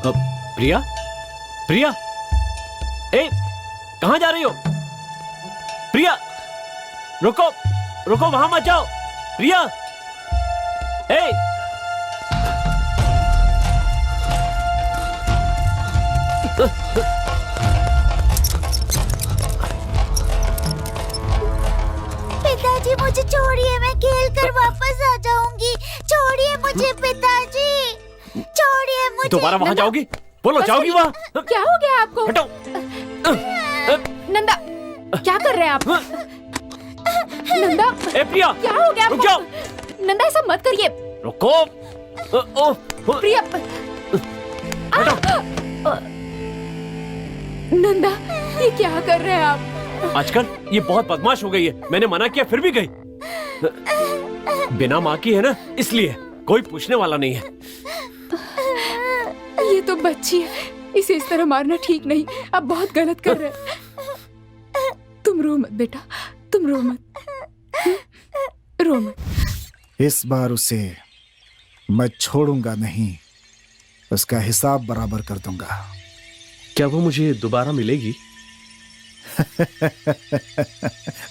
प्रिया, प्रिया, ए, कहाँ जा रही हो? प्रिया, रुको, रुको, वहां मत जाओ। प्रिया, ए, पिताजी मुझे छोड़िए, मैं खेल कर वापस आ जाऊंगी। छोड़िए मुझे पिताजी, छोड़िए मुझे। दोबारा वहां जाओगी? बोलो, जाओगी वहां? क्या हो गया आपको? हटो। नंदा, क्या कर रहे हैं आप? नंदा, ए प्रिया, क्या हो गया रुक जाओ। आपको? नंदा ऐसा मत करिए। रुको। प्रिया, नंदा, ये क्या कर रहे हैं आप? आजकल ये बहुत बदमाश हो गई है। मैंने मना किया फिर भी गई। बिना माँ की है ना, इसलिए कोई पूछने वाला नहीं है। ये तो बच्ची है, इसे इस तरह मारना ठीक नहीं। आप बहुत गलत कर रहे हैं। तुम रो मत बेटा, तुम रो मत, रो मत। इस बार उसे मैं छोड़ूंगा नहीं, उसका हिसाब बराबर कर दूंगा। क्या वो मुझे दोबारा मिलेगी?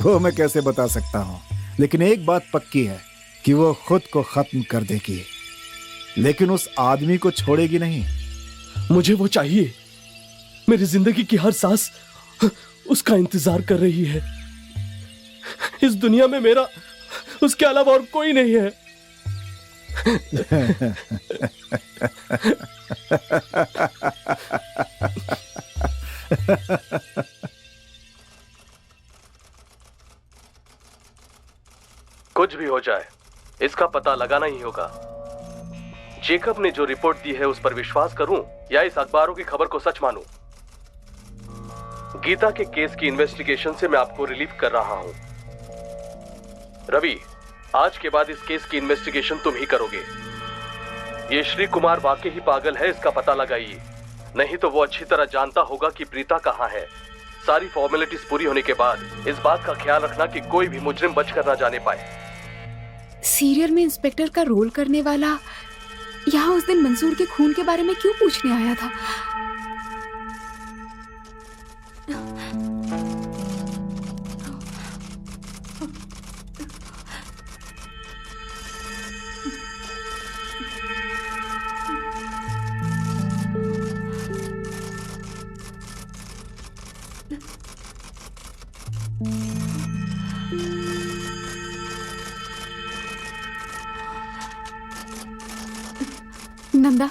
वो मैं कैसे बता सकता हूँ, लेकिन एक बात पक्की है कि वो खुद को खत्म कर देगी, लेकिन उस आदमी को छोड़ेगी नहीं। मुझे वो चाहिए। मेरी जिंदगी की हर सांस उसका इंतजार कर रही है। इस दुनिया में मेरा उसके अलावा और कोई नहीं है। कुछ भी हो जाए, इसका पता लगाना ही होगा। जेकब ने जो रिपोर्ट दी है उस पर विश्वास करूं या इस अखबारों की खबर को सच मानूं? गीता के केस की इन्वेस्टिगेशन से मैं आपको रिलीव कर रहा हूं। रवि, आज के बाद इस केस की इन्वेस्टिगेशन तुम ही करोगे। ये श्री कुमार वाकई ही पागल है, इसका पता लगाइए। नहीं तो वो अच्छी तरह जानता होगा कि प्रीता कहां है। सारी फॉर्मेलिटीज पूरी होने के बाद इस बात का ख्याल रखना कि कोई भी मुजरिम बचकर ना जाने पाए। सीरियल में इंस्पेक्टर का रोल करने वाला यहाँ उस दिन मंसूर के खून के बारे में क्यों पूछने आया था? नंदा,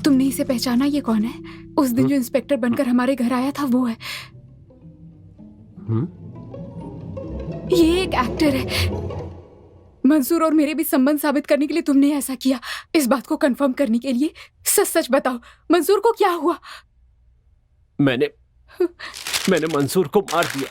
तुमने इसे पहचाना? ये कौन है? उस दिन जो इंस्पेक्टर बनकर हमारे घर आया था वो है। ये एक एक्टर है। मंसूर और मेरे भी संबंध साबित करने के लिए तुमने ऐसा किया। इस बात को कंफर्म करने के लिए सच सच बताओ, मंसूर को क्या हुआ? मैंने मंसूर को मार दिया।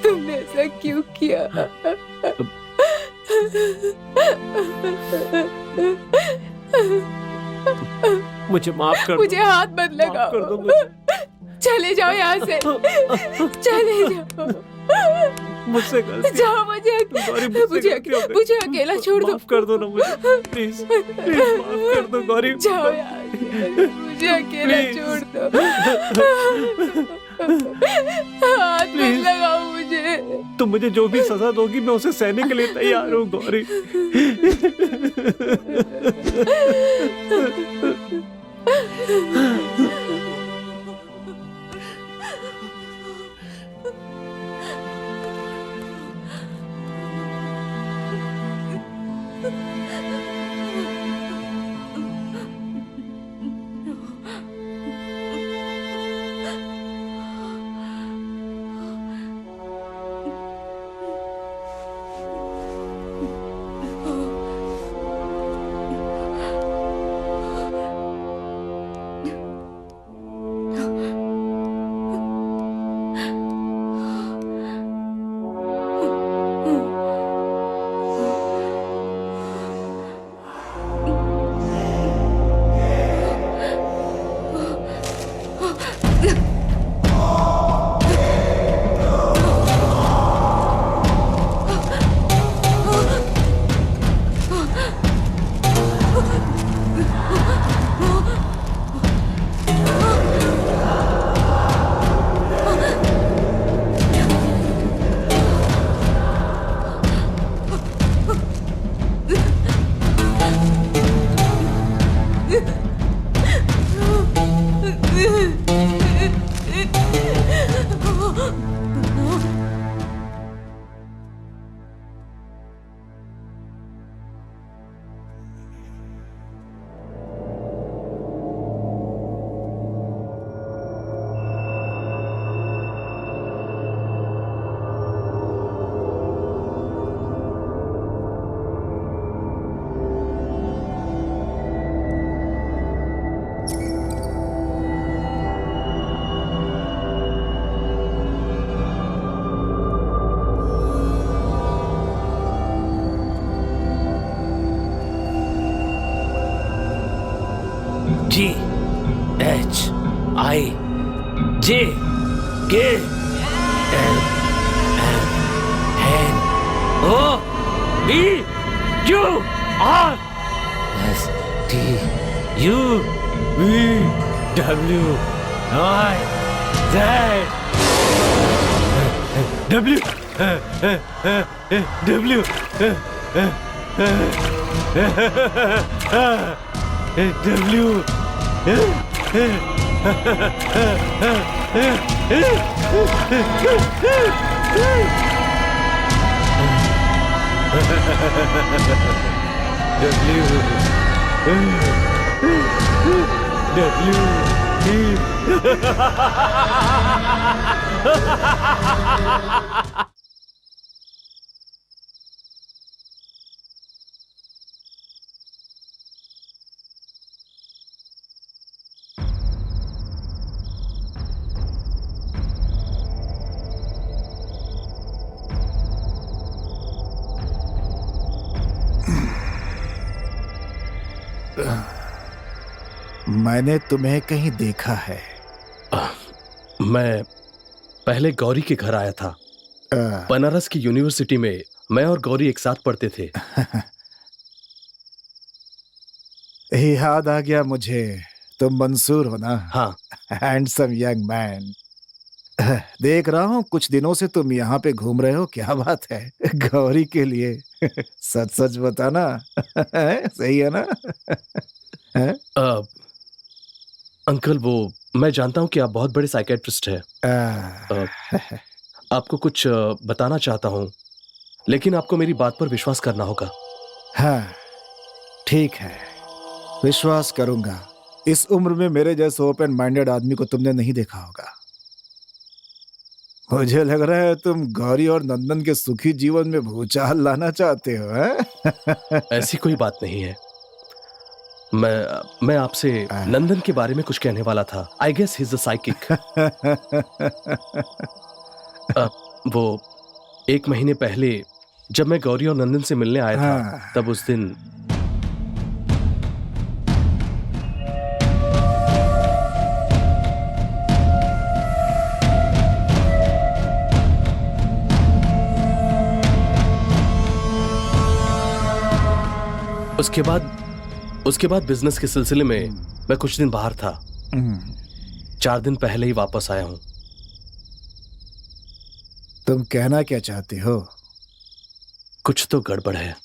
तुमने ऐसा क्यों किया? मुझे माफ कर दो। मुझे हाथ मत लगाओ। कर दो मुझे। चले जाओ यहाँ से, चले जाओ। मुझसे गलती। जाओ, मुझे अकेला छोड़ दो। माफ कर दो ना मुझे, प्लीज प्लीज माफ कर दो गौरी। जाओ यहाँ से, मुझे अकेला छोड़ दो। हाथ मत लगाओ मुझे। तुम मुझे जो भी सजा दोगी मैं उसे सहने के लिए तैयार हूँ गौरी। मैंने तुम्हें कहीं देखा है। मैं पहले गौरी के घर आया था। बनारस की यूनिवर्सिटी में मैं और गौरी एक साथ पढ़ते थे। याद आ गया मुझे, तुम मंसूर हो ना? हाँ। Handsome young man. देख रहा हूँ कुछ दिनों से तुम यहाँ पे घूम रहे हो, क्या बात है? गौरी के लिए सच सच बताना। सही है ना? अंकल, वो मैं जानता हूँ कि आप बहुत बड़े साइकेट्रिस्ट हैं। आपको कुछ बताना चाहता हूँ, लेकिन आपको मेरी बात पर विश्वास करना होगा। हाँ, ठीक है, विश्वास करूंगा। इस उम्र में मेरे जैसे ओपन माइंडेड आदमी को तुमने नहीं देखा होगा। मुझे लग रहा है तुम गौरी और नंदन के सुखी जीवन में भूचाल लाना चाहते हो, हैं? ऐसी कोई बात नहीं है। मैं आपसे नंदन के बारे में कुछ कहने वाला था। I guess he is a psychic. वो 1 महीने पहले जब मैं गौरी और नंदन से मिलने आया था, तब उस दिन उसके बाद बिजनेस के सिलसिले में मैं कुछ दिन बाहर था। 4 दिन पहले ही वापस आया हूं। तुम कहना क्या चाहते हो? कुछ तो गड़बड़ है।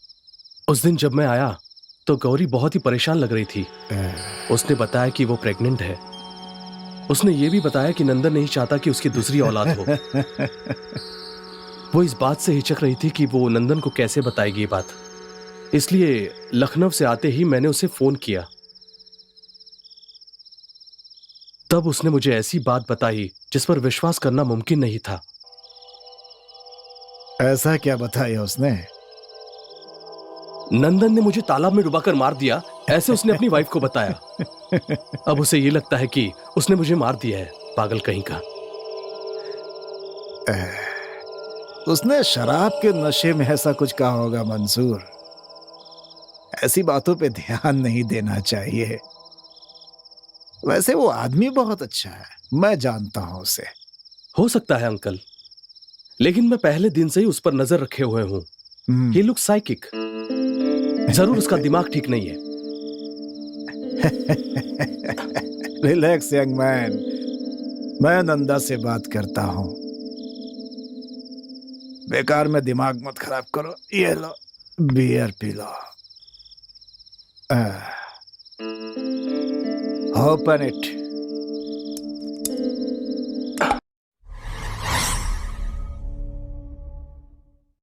उस दिन जब मैं आया तो गौरी बहुत ही परेशान लग रही थी। उसने बताया कि वो प्रेग्नेंट है। उसने ये भी बताया कि नंदन नहीं चाहता कि उसकी दूसरी औलाद हो। वो इस बात से हिचक रही थी कि वो नंदन को कैसे बताएगी ये बात। इसलिए लखनऊ से आते ही मैंने उसे फोन किया। तब उसने मुझे ऐसी बात बताई जिस पर विश्वास करना मुमकिन नहीं था। ऐसा क्या बताया उसने? नंदन ने मुझे तालाब में डुबाकर मार दिया, ऐसे उसने अपनी वाइफ को बताया। अब उसे ये लगता है कि उसने मुझे मार दिया है, पागल कहीं का। उसने शराब के नशे में ऐसा कुछ कहा होगा मंसूर। ऐसी बातों पे ध्यान नहीं देना चाहिए। वैसे वो आदमी बहुत अच्छा है, मैं जानता हूं उसे। हो सकता है अंकल, लेकिन मैं पहले दिन से ही उस पर नजर रखे हुए हूं। He looks psychic. जरूर उसका दिमाग ठीक नहीं है। रिलैक्स यंग मैन, मैं नंदा से बात करता हूं। बेकार में दिमाग मत खराब करो। ये लो, बियर पी लो। Open it.